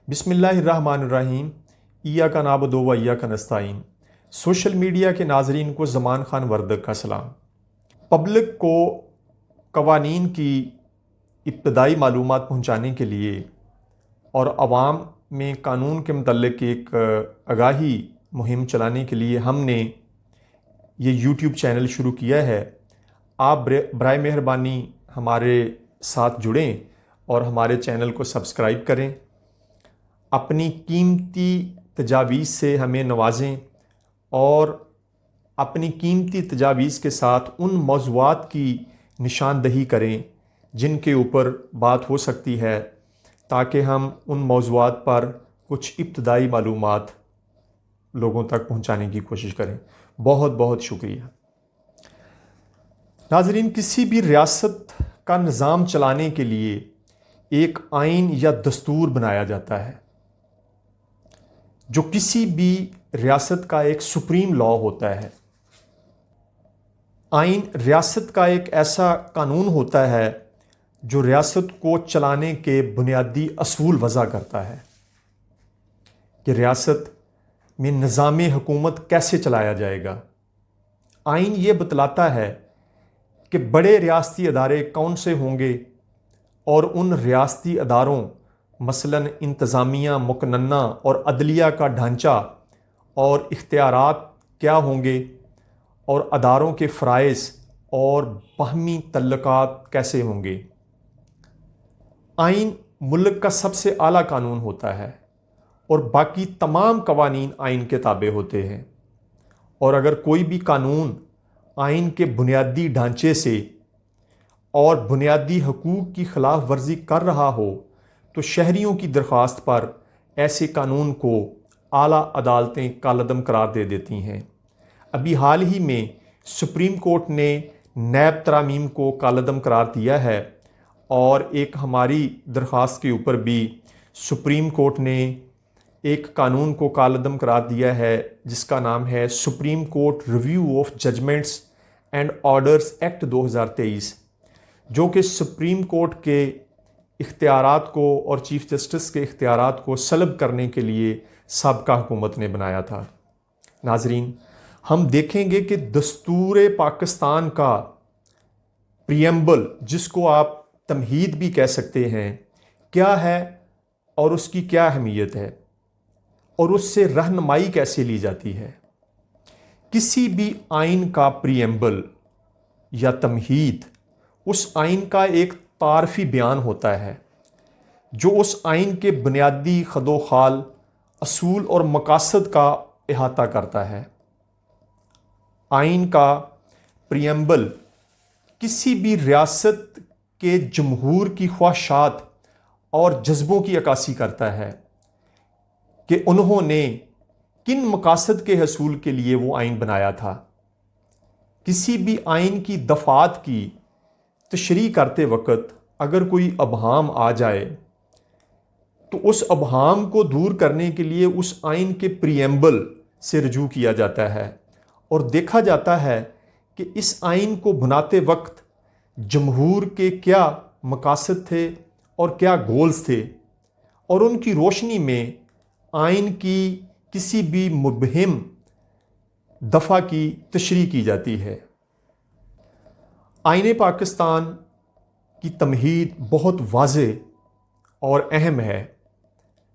بسم اللہ الرحمن الرحیم۔ ایاک نعبد و ایاک نستعین۔ سوشل میڈیا کے ناظرین کو زمان خان وردک کا سلام۔ پبلک کو قوانین کی ابتدائی معلومات پہنچانے کے لیے اور عوام میں قانون کے متعلق ایک آگاہی مہم چلانے کے لیے ہم نے یہ یوٹیوب چینل شروع کیا ہے۔ آپ برائے مہربانی ہمارے ساتھ جڑیں اور ہمارے چینل کو سبسکرائب کریں، اپنی قیمتی تجاویز سے ہمیں نوازیں اور اپنی قیمتی تجاویز کے ساتھ ان موضوعات کی نشاندہی کریں جن کے اوپر بات ہو سکتی ہے، تاکہ ہم ان موضوعات پر کچھ ابتدائی معلومات لوگوں تک پہنچانے کی کوشش کریں۔ بہت بہت شکریہ۔ ناظرین، کسی بھی ریاست کا نظام چلانے کے لیے ایک آئین یا دستور بنایا جاتا ہے، جو کسی بھی ریاست کا ایک سپریم لا ہوتا ہے۔ آئین ریاست کا ایک ایسا قانون ہوتا ہے جو ریاست کو چلانے کے بنیادی اصول وضع کرتا ہے کہ ریاست میں نظام حکومت کیسے چلایا جائے گا۔ آئین یہ بتلاتا ہے کہ بڑے ریاستی ادارے کون سے ہوں گے اور ان ریاستی اداروں مثلاً انتظامیہ، مقننہ اور عدلیہ کا ڈھانچہ اور اختیارات کیا ہوں گے، اور اداروں کے فرائض اور باہمی تعلقات کیسے ہوں گے۔ آئین ملک کا سب سے اعلیٰ قانون ہوتا ہے اور باقی تمام قوانین آئین کے تابع ہوتے ہیں، اور اگر کوئی بھی قانون آئین کے بنیادی ڈھانچے سے اور بنیادی حقوق کی خلاف ورزی کر رہا ہو تو شہریوں کی درخواست پر ایسے قانون کو اعلیٰ عدالتیں کالعدم قرار دے دیتی ہیں۔ ابھی حال ہی میں سپریم کورٹ نے نیب ترامیم کو کالعدم قرار دیا ہے، اور ایک ہماری درخواست کے اوپر بھی سپریم کورٹ نے ایک قانون کو کالعدم قرار دیا ہے جس کا نام ہے Supreme Court Review of Judgments and Orders Act 2023، جو کہ سپریم کورٹ کے اختیارات کو اور چیف جسٹس کے اختیارات کو سلب کرنے کے لیے سابقہ حکومت نے بنایا تھا۔ ناظرین، ہم دیکھیں گے کہ دستور پاکستان کا پریمبل، جس کو آپ تمہید بھی کہہ سکتے ہیں، کیا ہے اور اس کی کیا اہمیت ہے اور اس سے رہنمائی کیسے لی جاتی ہے۔ کسی بھی آئین کا پریمبل یا تمہید اس آئین کا ایک تعارفی بیان ہوتا ہے جو اس آئین کے بنیادی خد و خال، اصول اور مقاصد کا احاطہ کرتا ہے۔ آئین کا پریمبل کسی بھی ریاست کے جمہور کی خواہشات اور جذبوں کی عکاسی کرتا ہے کہ انہوں نے کن مقاصد کے حصول کے لیے وہ آئین بنایا تھا۔ کسی بھی آئین کی دفعات کی تشریح کرتے وقت اگر کوئی ابہام آ جائے تو اس ابہام کو دور کرنے کے لیے اس آئین کے پریمبل سے رجوع کیا جاتا ہے، اور دیکھا جاتا ہے کہ اس آئین کو بناتے وقت جمہور کے کیا مقاصد تھے اور کیا گولز تھے، اور ان کی روشنی میں آئین کی کسی بھی مبہم دفعہ کی تشریح کی جاتی ہے۔ آئین پاکستان کی تمہید بہت واضح اور اہم ہے،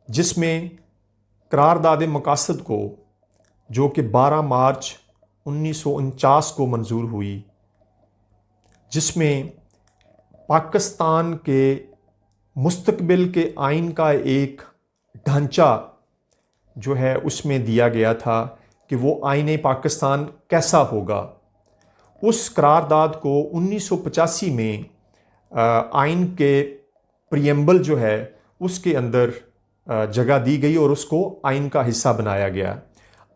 جس میں قرارداد مقاصد کو، جو کہ 12 مارچ 1949 کو منظور ہوئی، جس میں پاکستان کے مستقبل کے آئین کا ایک ڈھانچہ جو ہے اس میں دیا گیا تھا کہ وہ آئین پاکستان کیسا ہوگا۔ اس قرارداد کو 1985 میں آئین کے پریمبل جو ہے اس کے اندر جگہ دی گئی اور اس کو آئین کا حصہ بنایا گیا۔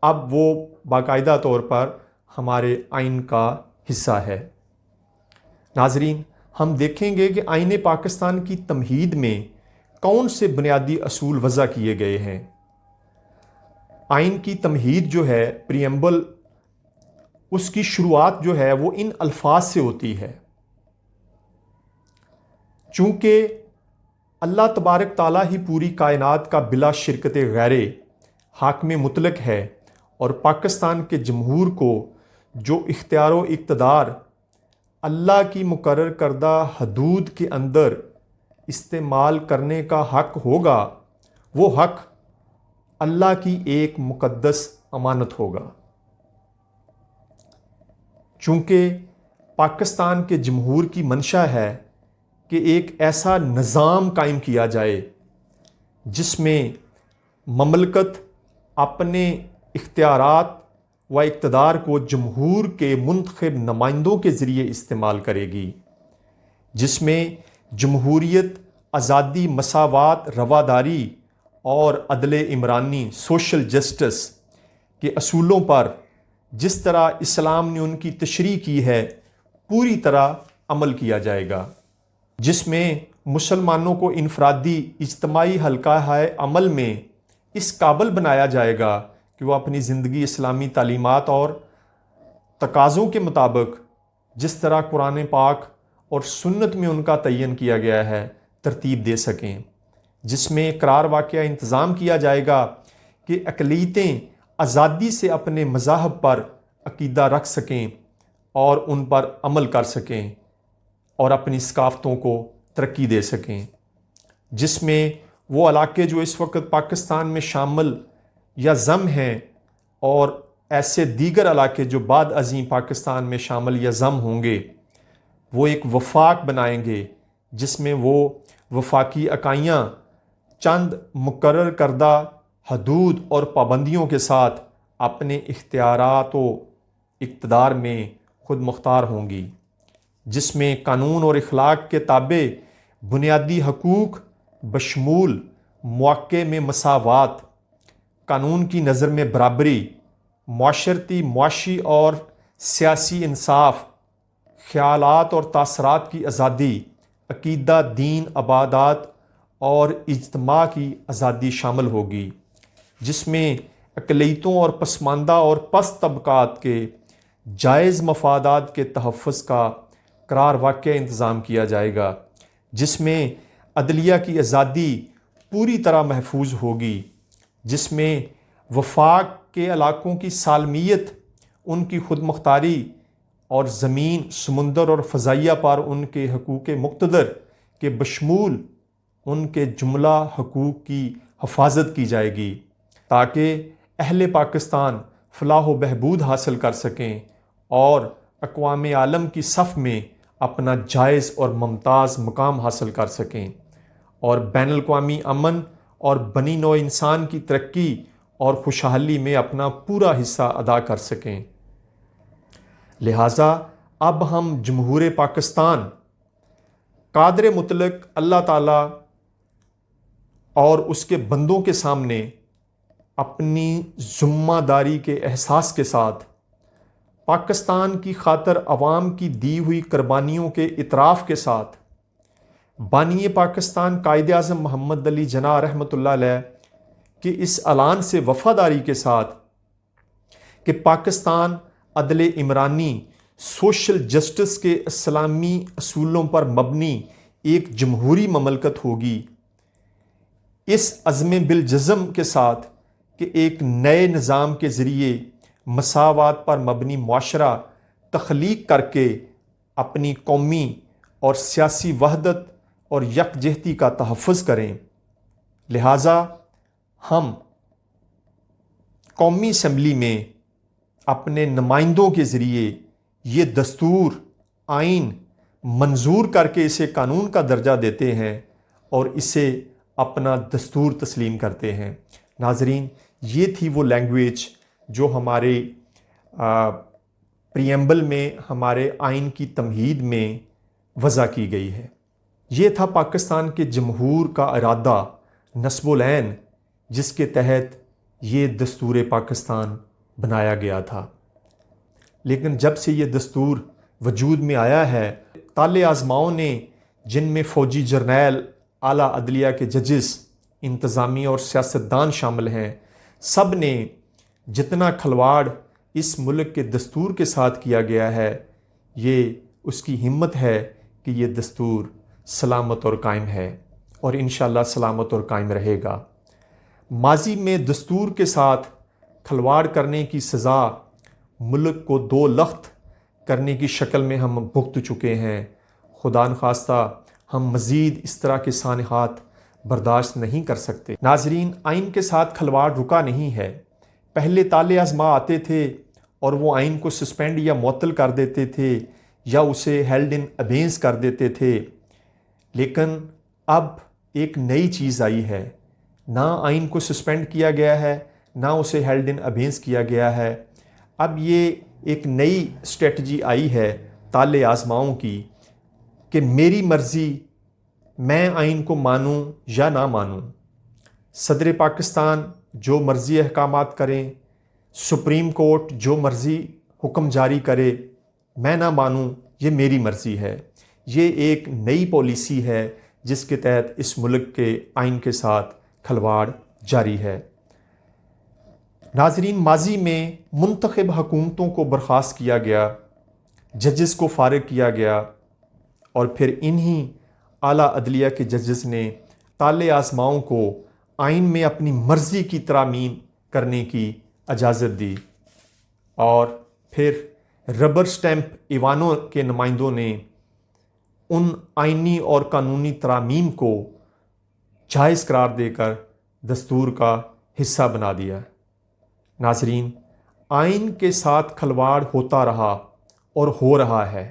اب وہ باقاعدہ طور پر ہمارے آئین کا حصہ ہے۔ ناظرین، ہم دیکھیں گے کہ آئین پاکستان کی تمہید میں کون سے بنیادی اصول وضع کیے گئے ہیں۔ آئین کی تمہید جو ہے، پریمبل، اس کی شروعات جو ہے وہ ان الفاظ سے ہوتی ہے: چونکہ اللہ تبارک تعالیٰ ہی پوری کائنات کا بلا شرکت غیر حاکم مطلق ہے، اور پاکستان کے جمہور کو جو اختیار و اقتدار اللہ کی مقرر کردہ حدود کے اندر استعمال کرنے کا حق ہوگا، وہ حق اللہ کی ایک مقدس امانت ہوگا۔ چونکہ پاکستان کے جمہور کی منشا ہے کہ ایک ایسا نظام قائم کیا جائے جس میں مملکت اپنے اختیارات و اقتدار کو جمہور کے منتخب نمائندوں کے ذریعے استعمال کرے گی، جس میں جمہوریت، آزادی، مساوات، رواداری اور عدل عمرانی، سوشل جسٹس کے اصولوں پر جس طرح اسلام نے ان کی تشریح کی ہے پوری طرح عمل کیا جائے گا، جس میں مسلمانوں کو انفرادی اجتماعی حلقہ عمل میں اس قابل بنایا جائے گا کہ وہ اپنی زندگی اسلامی تعلیمات اور تقاضوں کے مطابق جس طرح قرآن پاک اور سنت میں ان کا تعین کیا گیا ہے ترتیب دے سکیں، جس میں قرار واقعہ انتظام کیا جائے گا کہ اقلیتیں آزادی سے اپنے مذاہب پر عقیدہ رکھ سکیں اور ان پر عمل کر سکیں اور اپنی ثقافتوں کو ترقی دے سکیں، جس میں وہ علاقے جو اس وقت پاکستان میں شامل یا ضم ہیں اور ایسے دیگر علاقے جو بعد ازیں پاکستان میں شامل یا ضم ہوں گے، وہ ایک وفاق بنائیں گے جس میں وہ وفاقی اکائیاں چند مقرر کردہ حدود اور پابندیوں کے ساتھ اپنے اختیارات و اقتدار میں خود مختار ہوں گی، جس میں قانون اور اخلاق کے تابع بنیادی حقوق بشمول مواقع میں مساوات، قانون کی نظر میں برابری، معاشرتی، معاشی اور سیاسی انصاف، خیالات اور تاثرات کی آزادی، عقیدہ، دین، عبادات اور اجتماع کی آزادی شامل ہوگی، جس میں اقلیتوں اور پسماندہ اور پست طبقات کے جائز مفادات کے تحفظ کا قرار واقع انتظام کیا جائے گا، جس میں عدلیہ کی آزادی پوری طرح محفوظ ہوگی، جس میں وفاق کے علاقوں کی سالمیت، ان کی خود مختاری اور زمین، سمندر اور فضائیہ پر ان کے حقوق مقتدر کے بشمول ان کے جملہ حقوق کی حفاظت کی جائے گی، تاکہ اہل پاکستان فلاح و بہبود حاصل کر سکیں اور اقوام عالم کی صف میں اپنا جائز اور ممتاز مقام حاصل کر سکیں اور بین الاقوامی امن اور بنی نوع انسان کی ترقی اور خوشحالی میں اپنا پورا حصہ ادا کر سکیں۔ لہٰذا اب ہم جمہور پاکستان قادر مطلق اللہ تعالیٰ اور اس کے بندوں کے سامنے اپنی ذمہ داری کے احساس کے ساتھ پاکستان کی خاطر عوام کی دی ہوئی قربانیوں کے اعتراف کے ساتھ بانی پاکستان قائد اعظم محمد علی جناح رحمۃ اللہ علیہ کے اس اعلان سے وفاداری کے ساتھ کہ پاکستان عدل عمرانی، سوشل جسٹس کے اسلامی اصولوں پر مبنی ایک جمہوری مملکت ہوگی، اس عزم بالجزم کے ساتھ کہ ایک نئے نظام کے ذریعے مساوات پر مبنی معاشرہ تخلیق کر کے اپنی قومی اور سیاسی وحدت اور یکجہتی کا تحفظ کریں۔ لہٰذا ہم قومی اسمبلی میں اپنے نمائندوں کے ذریعے یہ دستور آئین منظور کر کے اسے قانون کا درجہ دیتے ہیں اور اسے اپنا دستور تسلیم کرتے ہیں۔ ناظرین، یہ تھی وہ لینگویج جو ہمارے پریمبل میں، ہمارے آئین کی تمہید میں وضع کی گئی ہے۔ یہ تھا پاکستان کے جمہور کا ارادہ نصب العین، جس کے تحت یہ دستور پاکستان بنایا گیا تھا۔ لیکن جب سے یہ دستور وجود میں آیا ہے، طالع آزماؤں نے، جن میں فوجی جرنیل، اعلیٰ عدلیہ کے ججز، انتظامی اور سیاستدان شامل ہیں، سب نے جتنا کھلواڑ اس ملک کے دستور کے ساتھ کیا گیا ہے، یہ اس کی ہمت ہے کہ یہ دستور سلامت اور قائم ہے اور انشاءاللہ سلامت اور قائم رہے گا۔ ماضی میں دستور کے ساتھ کھلواڑ کرنے کی سزا ملک کو دو لخت کرنے کی شکل میں ہم بھگت چکے ہیں۔ خدا نخواستہ ہم مزید اس طرح کے سانحات برداشت نہیں کر سکتے۔ ناظرین، آئین کے ساتھ کھلواڑ رکا نہیں ہے۔ پہلے طالع ازما آتے تھے اور وہ آئین کو سسپینڈ یا معطل کر دیتے تھے یا اسے ہیلڈ ان ابینس کر دیتے تھے، لیکن اب ایک نئی چیز آئی ہے۔ نہ آئین کو سسپینڈ کیا گیا ہے، نہ اسے ہیلڈ ان ابینس کیا گیا ہے۔ اب یہ ایک نئی اسٹریٹجی آئی ہے طالع ازماؤں کی کہ میری مرضی، میں آئین کو مانوں یا نہ مانوں۔ صدر پاکستان جو مرضی احکامات کریں، سپریم کورٹ جو مرضی حکم جاری کرے، میں نہ مانوں، یہ میری مرضی ہے۔ یہ ایک نئی پالیسی ہے جس کے تحت اس ملک کے آئین کے ساتھ کھلواڑ جاری ہے۔ ناظرین، ماضی میں منتخب حکومتوں کو برخاست کیا گیا، ججز کو فارغ کیا گیا، اور پھر انہی اعلیٰ عدلیہ کے ججز نے طالع ازماؤں کو آئین میں اپنی مرضی کی ترامیم کرنے کی اجازت دی، اور پھر ربر سٹیمپ ایوانوں کے نمائندوں نے ان آئینی اور قانونی ترامیم کو جائز قرار دے کر دستور کا حصہ بنا دیا۔ ناظرین، آئین کے ساتھ کھلواڑ ہوتا رہا اور ہو رہا ہے،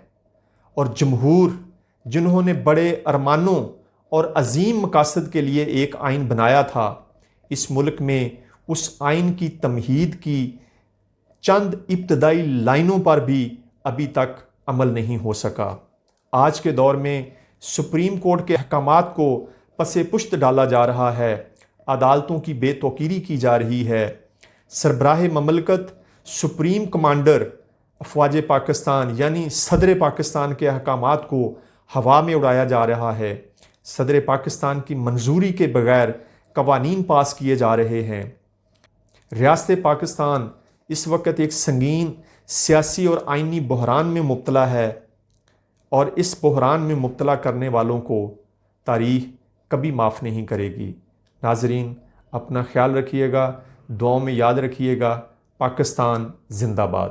اور جمہور جنہوں نے بڑے ارمانوں اور عظیم مقاصد کے لیے ایک آئین بنایا تھا، اس ملک میں اس آئین کی تمہید کی چند ابتدائی لائنوں پر بھی ابھی تک عمل نہیں ہو سکا۔ آج کے دور میں سپریم کورٹ کے احکامات کو پس پشت ڈالا جا رہا ہے، عدالتوں کی بے توقیری کی جا رہی ہے، سربراہ مملکت سپریم کمانڈر افواج پاکستان یعنی صدر پاکستان کے احکامات کو ہوا میں اڑایا جا رہا ہے، صدر پاکستان کی منظوری کے بغیر قوانین پاس کیے جا رہے ہیں۔ ریاست پاکستان اس وقت ایک سنگین سیاسی اور آئینی بحران میں مبتلا ہے، اور اس بحران میں مبتلا کرنے والوں کو تاریخ کبھی معاف نہیں کرے گی۔ ناظرین، اپنا خیال رکھیے گا، دعاؤں میں یاد رکھیے گا۔ پاکستان زندہ باد۔